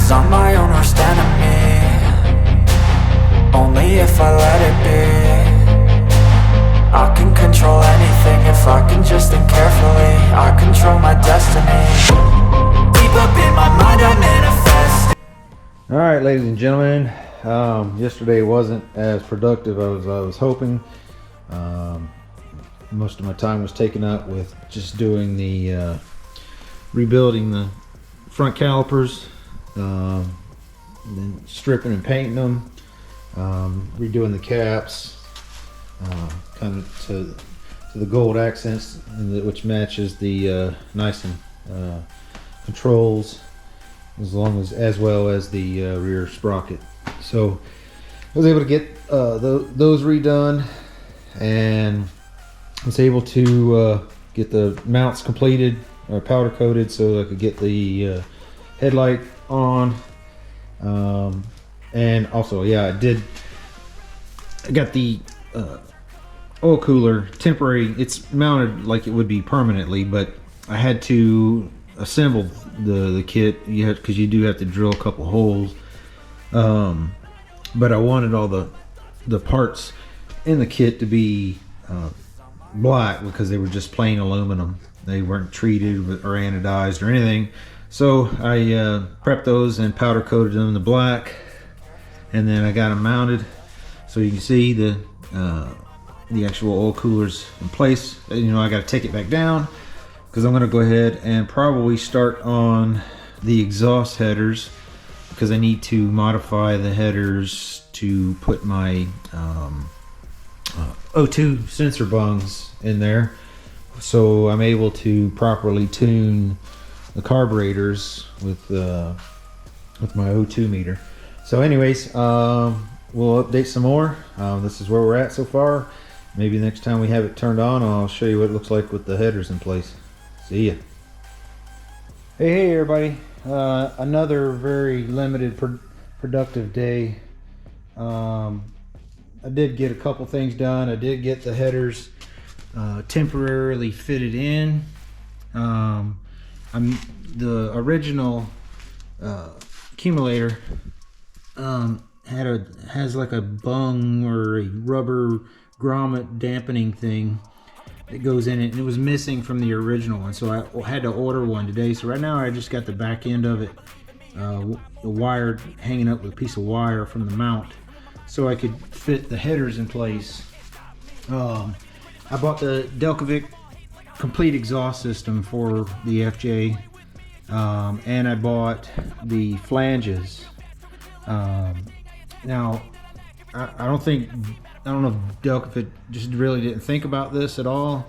'cause I'm my own worst enemy. Only if I let it be. I can control anything if I can just think carefully. I control my destiny. Deep up in my mind I manifest. Alright, ladies and gentlemen, yesterday wasn't as productive as I was hoping. Most of my time was taken up with just doing the rebuilding the front calipers, then stripping and painting them, redoing the caps, kind of to the gold accents, which matches the nice and controls, as well as the rear sprocket. So I was able to get those redone, and was able to get the mounts completed, powder coated, so I could get the headlight on. And also, yeah, I got the oil cooler temporary. It's mounted like it would be permanently, but I had to assemble the kit, because you do have to drill a couple holes. But I wanted all the parts in the kit to be black, because they were just plain aluminum. They weren't treated or anodized or anything. So I prepped those and powder coated them in the black, and then I got them mounted. So you can see the actual oil coolers in place. You know, I got to take it back down, because I'm going to go ahead and probably start on the exhaust headers, because I need to modify the headers to put my O2 sensor bungs in there, so I'm able to properly tune the carburetors with my O2 meter. So anyways, we'll update some more. This is where we're at so far. Maybe next time we have it turned on, I'll show you what it looks like with the headers in place. See ya. Hey everybody, another very limited productive day. I did get a couple things done. I did get the headers temporarily fitted in. The original accumulator has like a bung or a rubber grommet dampening thing that goes in it, and it was missing from the original one, so I had to order one today. So right now I just got the back end of it, the wire hanging up with a piece of wire from the mount, so I could fit the headers in place. I bought the Delcovic complete exhaust system for the FJ, and I bought the flanges. Now I don't know if Delcovic just really didn't think about this at all,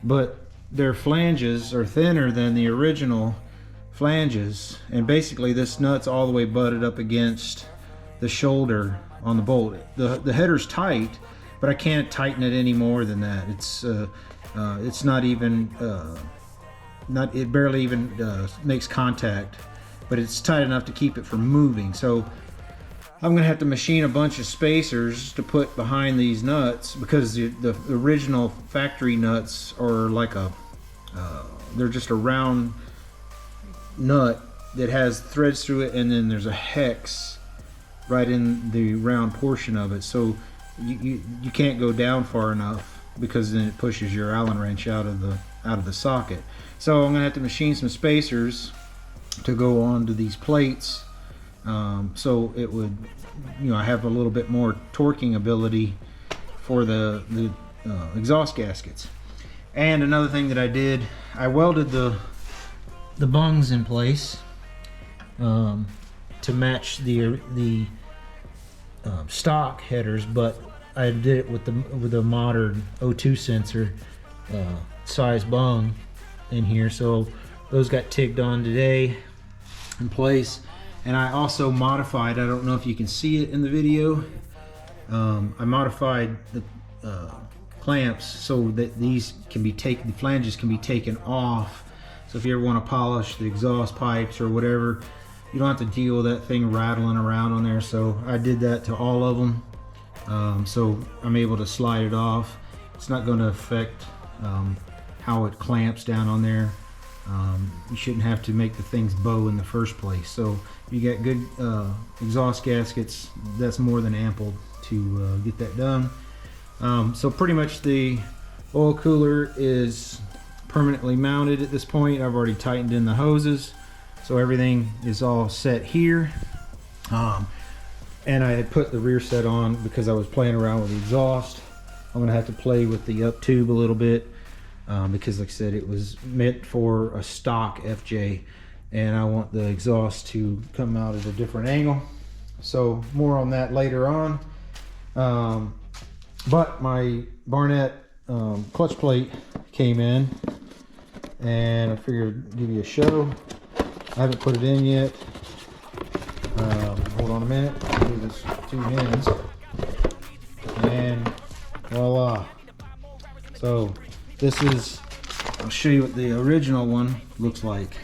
but their flanges are thinner than the original flanges, and basically this nut's all the way butted up against the shoulder on the bolt. The header's tight, but I can't tighten it any more than that. It's not even it barely even makes contact, but it's tight enough to keep it from moving. So I'm gonna have to machine a bunch of spacers to put behind these nuts, because the original factory nuts are like they're just a round nut that has threads through it, and then there's a hex right in the round portion of it. So you can't go down far enough, because then it pushes your Allen wrench out of the socket. So I'm gonna have to machine some spacers to go onto these plates. So it would, I have a little bit more torquing ability for the exhaust gaskets. And another thing that I did, I welded the bungs in place to match the stock headers, but I did it with a modern O2 sensor size bung in here. So those got tigged on today in place. And I also modified, I don't know if you can see it in the video, I modified the clamps so that these can be taken, the flanges can be taken off. So if you ever want to polish the exhaust pipes or whatever, you don't have to deal with that thing rattling around on there. So I did that to all of them. So I'm able to slide it off. It's not going to affect how it clamps down on there. You shouldn't have to make the things bow in the first place. So if you got good exhaust gaskets, that's more than ample to get that done. So pretty much the oil cooler is permanently mounted at this point. I've already tightened in the hoses, so everything is all set here. And I had put the rear set on because I was playing around with the exhaust. I'm gonna have to play with the up tube a little bit because, like I said, it was meant for a stock FJ, and I want the exhaust to come out at a different angle. So more on that later on. But my Barnett clutch plate came in, and I figured I'd give you a show. I haven't put it in yet. Hold on a minute. Do this 2 hands, and voila. So this is, I'll show you what the original one looks like.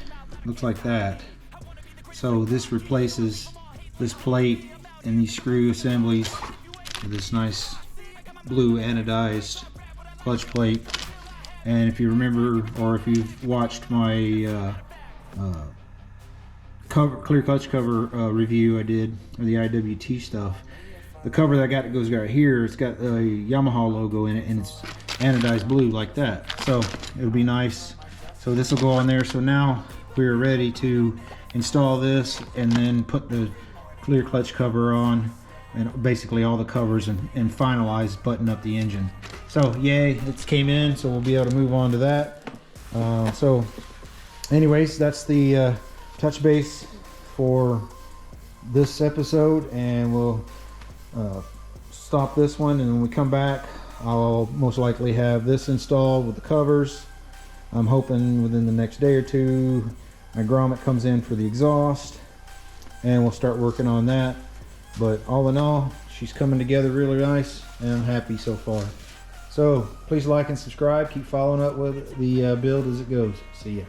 Looks like that. So this replaces this plate and these screw assemblies with this nice blue anodized clutch plate. And if you remember, or if you've watched my clear clutch cover review I did, or the IWT stuff, the cover that I got that goes right here, it's got a Yamaha logo in it, and it's anodized blue like that. So it'll be nice. So this will go on there. So now we're ready to install this and then put the clear clutch cover on, and basically all the covers, and finalize, button up the engine. So yay, it came in, so we'll be able to move on to that. So anyways, that's the touch base for this episode, and we'll stop this one, and when we come back, I'll most likely have this installed with the covers. I'm hoping within the next day or two my grommet comes in for the exhaust, and we'll start working on that. But all in all, she's coming together really nice, and I'm happy so far. So please like and subscribe. Keep following up with the build as it goes. See ya.